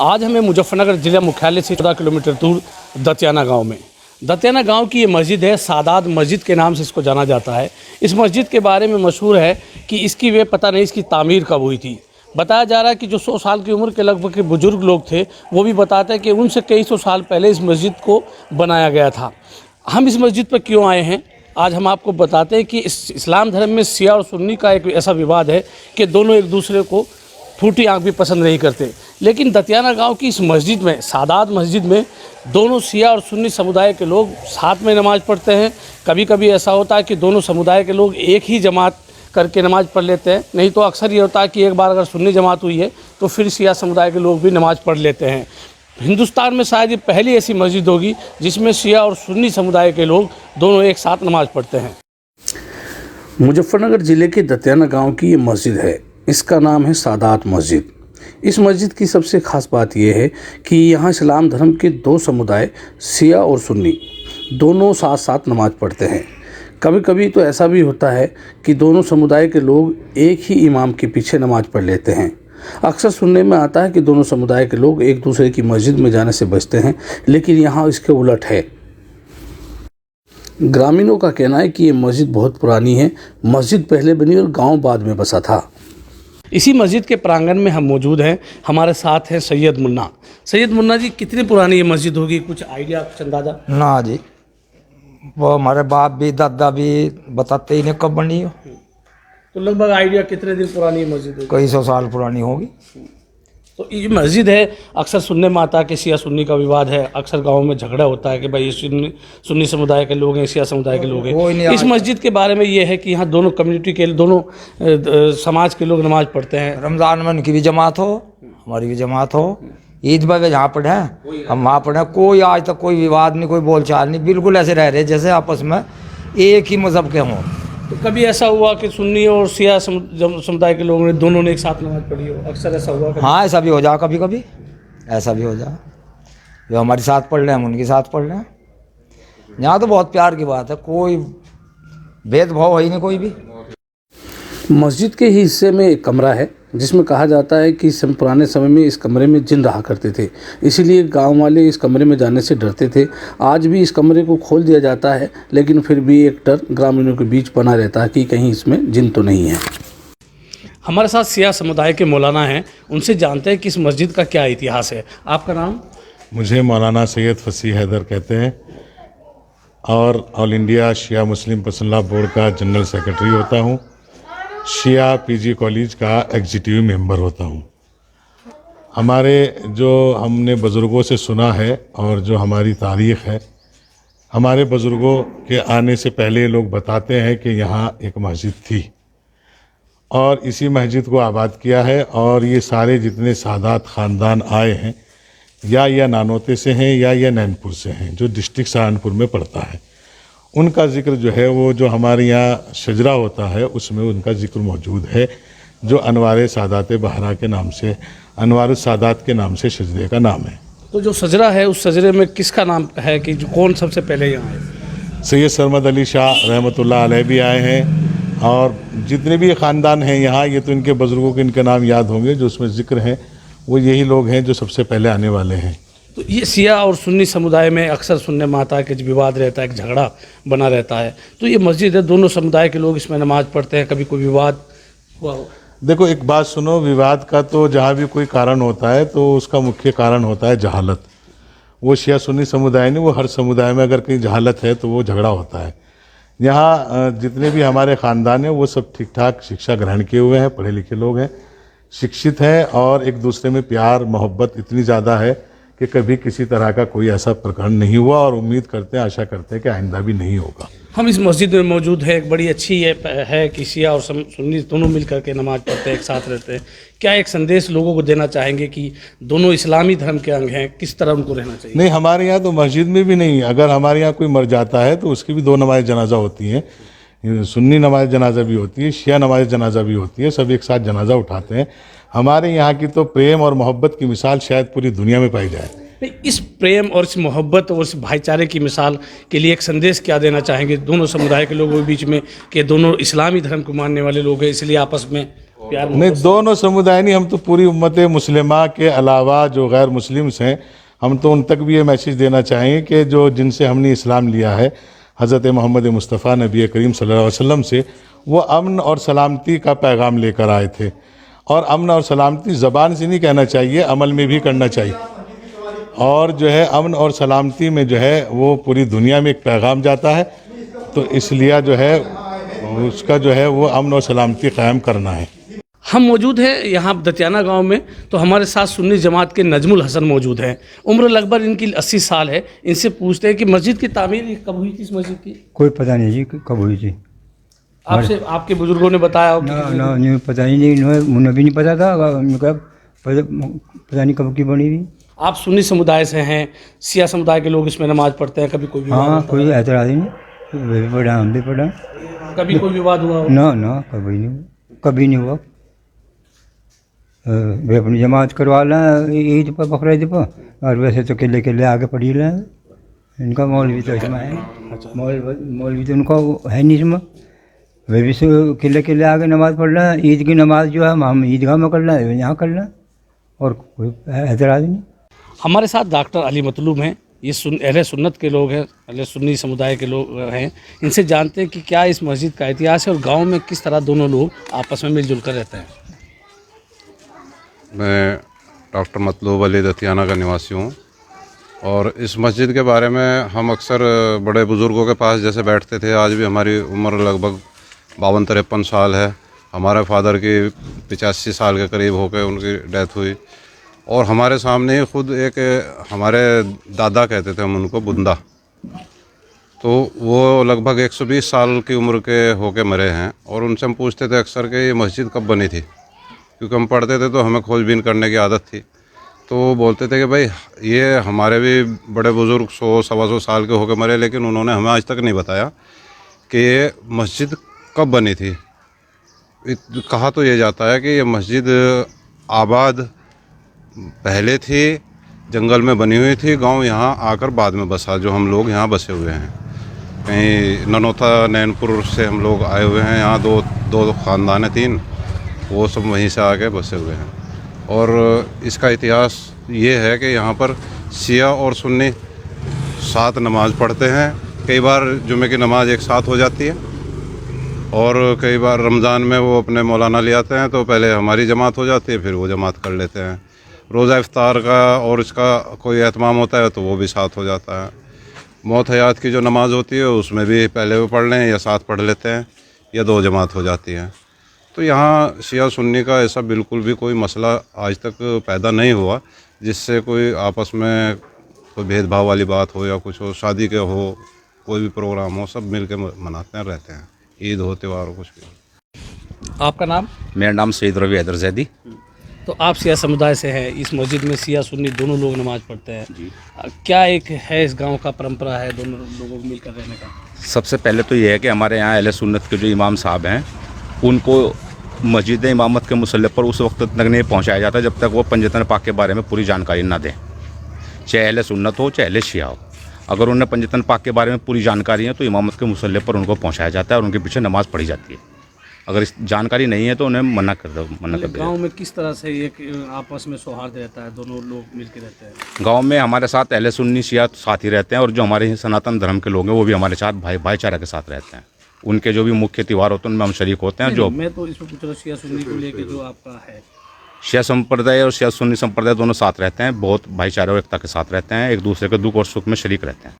आज हमें मुजफ्फरनगर जिला मुख्यालय से 14 किलोमीटर दूर दतियाना गांव में, दतियाना गांव की ये मस्जिद है। सादात मस्जिद के नाम से इसको जाना जाता है। इस मस्जिद के बारे में मशहूर है कि इसकी वे पता नहीं इसकी तामीर कब हुई थी। बताया जा रहा है कि जो 100 साल की उम्र के लगभग के बुजुर्ग लोग थे वो भी बताते हैं कि उनसे कई सौ साल पहले इस मस्जिद को बनाया गया था। हम इस मस्जिद पर क्यों आए हैं आज हम आपको बताते हैं कि इस्लाम धर्म में शिया और सुन्नी का एक ऐसा विवाद है कि दोनों एक दूसरे को फूटी आंख भी पसंद नहीं करते। लेकिन दतियाना गांव की इस मस्जिद में, सादात मस्जिद में, दोनों शिया और सुन्नी समुदाय के लोग साथ में नमाज़ पढ़ते हैं। कभी कभी ऐसा होता है कि दोनों समुदाय के लोग एक ही जमात करके नमाज़ पढ़ लेते हैं, नहीं तो अक्सर ये होता है कि एक बार अगर सुन्नी जमात हुई है तो फिर शिया समुदाय के लोग भी नमाज़ पढ़ लेते हैं। हिंदुस्तान में शायद ये पहली ऐसी मस्जिद होगी जिसमें शिया और सुन्नी समुदाय के लोग दोनों एक साथ नमाज़ पढ़ते हैं। मुजफ्फरनगर ज़िले के दतियाना गांव की ये मस्जिद है। इसका नाम है सादात मस्जिद। इस मस्जिद की सबसे ख़ास बात यह है कि यहाँ इस्लाम धर्म के दो समुदाय, शिया और सुन्नी, दोनों साथ साथ नमाज़ पढ़ते हैं। कभी कभी तो ऐसा भी होता है कि दोनों समुदाय के लोग एक ही इमाम के पीछे नमाज़ पढ़ लेते हैं। अक्सर सुनने में आता है कि दोनों समुदाय के लोग एक दूसरे की मस्जिद में जाने से बचते हैं, लेकिन यहाँ इसके उलट है। ग्रामीणों का कहना है कि ये मस्जिद बहुत पुरानी है। मस्जिद पहले बनी और गांव बाद में बसा था। इसी मस्जिद के प्रांगण में हम मौजूद हैं। हमारे साथ हैं सैयद मुन्ना। सैयद मुन्ना जी, कितनी पुरानी ये मस्जिद होगी, कुछ आइडिया, कुछ अंदाजा? ना जी, वो हमारे बाप भी दादा भी बताते ही नहीं कब बनी हो। तो लगभग आइडिया कितने दिन पुरानी मस्जिद होगी? कई सौ साल पुरानी होगी। तो ये मस्जिद है। अक्सर सुनने में आता है कि शिया सुन्नी का विवाद है। अक्सर गाँव में झगड़ा होता है कि भाई ये सुन्नी समुदाय के लोग हैं, शिया समुदाय के लोग हैं। इस मस्जिद के बारे में ये है कि यहाँ दोनों कम्युनिटी के, दोनों समाज के लोग नमाज पढ़ते हैं। रमज़ान में उनकी भी जमात हो, हमारी भी जमात हो। ईद पर वे जहाँ पढ़े हैं, हम वहाँ पढ़े। कोई आज तक कोई विवाद नहीं, कोई बोलचाल नहीं। बिल्कुल ऐसे रह रहे जैसे आपस में एक ही मज़हब के हों। तो कभी ऐसा हुआ कि सुन्नी और शिया समुदाय के लोगों ने दोनों ने एक साथ नमाज पढ़ी हो? अक्सर ऐसा हुआ? हाँ, ऐसा भी हो जाए, कभी कभी ऐसा भी हो जाए। जो हमारे साथ पढ़ रहे हैं हम उनके साथ पढ़ रहे हैं। यहाँ तो बहुत प्यार की बात है, कोई भेदभाव है ही नहीं कोई भी। मस्जिद के ही हिस्से में एक कमरा है जिसमें कहा जाता है कि पुराने समय में इस कमरे में जिन रहा करते थे, इसीलिए गांव वाले इस कमरे में जाने से डरते थे। आज भी इस कमरे को खोल दिया जाता है, लेकिन फिर भी एक डर ग्रामीणों के बीच बना रहता है कि कहीं इसमें जिन तो नहीं है। हमारे साथ शिया समुदाय के मौलाना हैं, उनसे जानते हैं कि इस मस्जिद का क्या इतिहास है। आपका नाम? मुझे मौलाना सैयद फसीह हैदर कहते हैं और ऑल इंडिया शिया मुस्लिम पर्सनल लॉ बोर्ड का जनरल सेक्रेटरी होता हूँ। शिया पीजी कॉलेज का एग्जीक्यूटिव मेंबर होता हूँ। हमारे जो हमने बुज़ुर्गों से सुना है और जो हमारी तारीख़ है, हमारे बुज़ुर्गों के आने से पहले लोग बताते हैं कि यहाँ एक मस्जिद थी और इसी मस्जिद को आबाद किया है। और ये सारे जितने सादात ख़ानदान आए हैं, या नानोते से हैं या नैनपुर से हैं, जो डिस्ट्रिक्ट सहारनपुर में पड़ता है, उनका ज़िक्र जो है वो जो हमारे यहाँ शजरा होता है उसमें उनका ज़िक्र मौजूद है, जो अनवार सादात बहरा के नाम से, अनवार सादात के नाम से शजरे का नाम है। तो जो सजरा है उस सजरे में किसका नाम है कि कौन सबसे पहले यहाँ आए? सैयद सरमद अली शाह रहमतुल्लाह अलैह भी आए हैं और जितने भी ख़ानदान हैं यहाँ, ये तो इनके बुज़ुर्गों के इनके नाम याद होंगे जो उसमें ज़िक्र हैं, वो यही लोग हैं जो सबसे पहले आने वाले हैं। तो ये शिया और सुन्नी समुदाय में अक्सर सुनने में आता है कि विवाद रहता है, एक झगड़ा बना रहता है। तो ये मस्जिद है, दोनों समुदाय के लोग इसमें नमाज़ पढ़ते हैं। कभी कोई विवाद हुआ हो? देखो, एक बात सुनो, विवाद का तो जहाँ भी कोई कारण होता है तो उसका मुख्य कारण होता है जहालत। वो शिया सुन्नी समुदाय नहीं, वो हर समुदाय में अगर कहीं जहालत है तो वो झगड़ा होता है। यहाँ जितने भी हमारे ख़ानदान हैं वो सब ठीक ठाक शिक्षा ग्रहण किए हुए हैं, पढ़े लिखे लोग हैं, शिक्षित हैं और एक दूसरे में प्यार मोहब्बत इतनी ज़्यादा है कि कभी किसी तरह का कोई ऐसा प्रकरण नहीं हुआ और उम्मीद करते हैं, आशा करते हैं कि आइंदा भी नहीं होगा। हम इस मस्जिद में मौजूद है। एक बड़ी अच्छी है कि शिया और सुन्नी दोनों मिल करके नमाज पढ़ते हैं, एक साथ रहते हैं। क्या एक संदेश लोगों को देना चाहेंगे कि दोनों इस्लामी धर्म के अंग हैं, किस तरह उनको रहना चाहिए? नहीं, हमारे यहाँ तो मस्जिद में भी नहीं, अगर हमारे यहाँ कोई मर जाता है तो उसकी भी 2 नमाज जनाजा होती हैं। सुन्नी नमाज जनाजा भी होती है, शिया नमाज जनाजा भी होती है, सब एक साथ जनाजा उठाते हैं। हमारे यहाँ की तो प्रेम और मोहब्बत की मिसाल शायद पूरी दुनिया में पाई जाए। इस प्रेम और इस मोहब्बत और इस भाईचारे की मिसाल के लिए एक संदेश क्या देना चाहेंगे दोनों समुदाय के लोगों के बीच में कि दोनों इस्लामी धर्म को मानने वाले लोग हैं, इसलिए आपस में प्यार नहीं, दोनों समुदाय नहीं, हम तो पूरी उम्मत मुस्लिमा के अलावा जो गैर मुस्लिम्स हैं, हम तो उन तक भी ये मैसेज देना चाहेंगे कि जो जिनसे हमने इस्लाम लिया है हज़रत मोहम्मद मुस्तफ़ा नबी करीम सल्लल्लाहु अलैहि वसल्लम से, वो अमन और सलामती का पैगाम लेकर आए थे। और अमन और सलामती ज़बान से नहीं कहना चाहिए, अमल में भी करना चाहिए। और जो है अमन और सलामती में जो है वो पूरी दुनिया में एक पैगाम जाता है, तो इसलिए जो है उसका जो है वो अमन और सलामती क़ायम करना है। हम मौजूद हैं यहाँ दतियाना गांव में, तो हमारे साथ सुन्नी जमात के नजमुल हसन मौजूद हैं। उम्र लगभग इनकी 80 साल है। इनसे पूछते हैं कि मस्जिद की तामीर कब हुई थी? इस मस्जिद की कोई पता नहीं जी कब हुई थी। आपसे आपके बुजुर्गों ने बताया हो कि ना नहीं पता ही नहीं, मुझे भी नहीं पता था। उनका पता नहीं कब की बनी थी। आप सुन्नी समुदाय से हैं, शिया समुदाय के लोग इसमें नमाज पढ़ते हैं, कभी कोई विवाद हाँ, होता कोई एतराज़ ही नहीं। वे भी पढ़ा, हम भी पढ़ा। है? कभी कोई विवाद हुआ हो? ना कभी नहीं हुआ। वे अपनी जमात करवा लें ईद पर, बकरीद पर, और वैसे तो किले आगे पढ़ी लें। इनका मौलवी तो इसमें है, मौलवी तो उनका है नहीं इसमें। वे भी किले आगे नमाज़ पढ़ लें। ईद की नमाज जो है हम ईदगाह में कर लें, यहाँ कर लें, और कोई एतराज़ नहीं। हमारे साथ डॉक्टर अली मतलूब हैं। ये अहले सुन्नत के लोग हैं, अहले सुन्नी समुदाय के लोग हैं। इनसे जानते हैं कि क्या इस मस्जिद का इतिहास है और गांव में किस तरह दोनों लोग आपस में मिलजुल कर रहते हैं। मैं डॉक्टर मतलूब अली दतियाना का निवासी हूँ, और इस मस्जिद के बारे में हम अक्सर बड़े बुज़ुर्गों के पास जैसे बैठते थे, आज भी हमारी उम्र लगभग 52-53 साल है। हमारे फादर की 85 साल के करीब होकर उनकी डेथ हुई, और हमारे सामने ही खुद एक हमारे दादा कहते थे हम उनको, बुंदा, तो वो लगभग 120 साल की उम्र के होके मरे हैं। और उनसे हम पूछते थे अक्सर कि ये मस्जिद कब बनी थी, क्योंकि हम पढ़ते थे तो हमें खोजबीन करने की आदत थी। तो वो बोलते थे कि भाई ये हमारे भी बड़े बुज़ुर्ग 100-125 साल के होके मरे, लेकिन उन्होंने हमें आज तक नहीं बताया कि ये मस्जिद कब बनी थी। कहा तो ये जाता है कि ये मस्जिद आबाद पहले थी, जंगल में बनी हुई थी, गांव यहाँ आकर बाद में बसा, जो हम लोग यहाँ बसे हुए हैं। कहीं ननौता नैनपुर से हम लोग आए हुए हैं, यहाँ दो ख़ानदान हैं, 3, वो सब वहीं से आके बसे हुए हैं। और इसका इतिहास ये है कि यहाँ पर शिया और सुन्नी साथ नमाज़ पढ़ते हैं। कई बार जुमे की नमाज़ एक साथ हो जाती है, और कई बार रमज़ान में वो अपने मौलाना ले आते हैं, तो पहले हमारी जमात हो जाती है, फिर वो जमात कर लेते हैं। रोज़ा इफ्तार का और इसका कोई एहतमाम होता है तो वो भी साथ हो जाता है। मौत हयात की जो नमाज़ होती है उसमें भी पहले वो पढ़ लें या साथ पढ़ लेते हैं, या 2 जमात हो जाती हैं। तो यहाँ शिया सुन्नी का ऐसा बिल्कुल भी कोई मसला आज तक पैदा नहीं हुआ जिससे कोई आपस में कोई भेदभाव वाली बात हो या कुछ हो, शादी के हो, कोई भी प्रोग्राम हो, सब मिल के मनाते हैं, रहते हैं, ईद हो, त्यौहार हो, कुछ भी। आपका नाम? मेरा नाम सईद रवि हैदर जैदी। तो आप शिया समुदाय से हैं, इस मस्जिद में शिया सुन्नी दोनों लोग नमाज पढ़ते हैं जी। क्या एक है इस गांव का परंपरा है दोनों लोगों को मिलकर रहने का? सबसे पहले तो ये है कि हमारे यहाँ अहले सुन्नत के जो इमाम साहब हैं, उनको मस्जिद इमामत के मुसल्ले पर उस वक्त तक नहीं पहुँचाया जाता जब तक वो पंजतन पाक के बारे में पूरी जानकारी ना दें, चाहे अहले सुन्नत हो चाहे अहले शिया हो। अगर उन्हें पंजतन पाक के बारे में पूरी जानकारी है तो इमामत के मुसल्ले पर उनको पहुँचाया जाता है और उनके पीछे नमाज़ पढ़ी जाती है। अगर इस जानकारी नहीं है तो उन्हें मना कर दिया। गांव में किस तरह से एक आपस में सौहार्द रहता है, दोनों लोग मिलकर रहते हैं? गांव में हमारे साथ अहले सुन्नी शिया साथ ही रहते हैं, और जो हमारे सनातन धर्म के लोग हैं वो भी हमारे साथ भाईचारा के साथ रहते हैं। उनके जो भी मुख्य त्यौहार होते हैं उनमें हम शरीक होते हैं। जो मैं तो इसमें पूछ रहा हूँ शिया सुन्नी को लेकर जो आपका है। शिया संप्रदाय और शिया सुन्नी संप्रदाय दोनों साथ रहते हैं, बहुत भाईचारा और एकता के साथ रहते हैं, एक दूसरे के दुख और सुख में शरीक रहते हैं।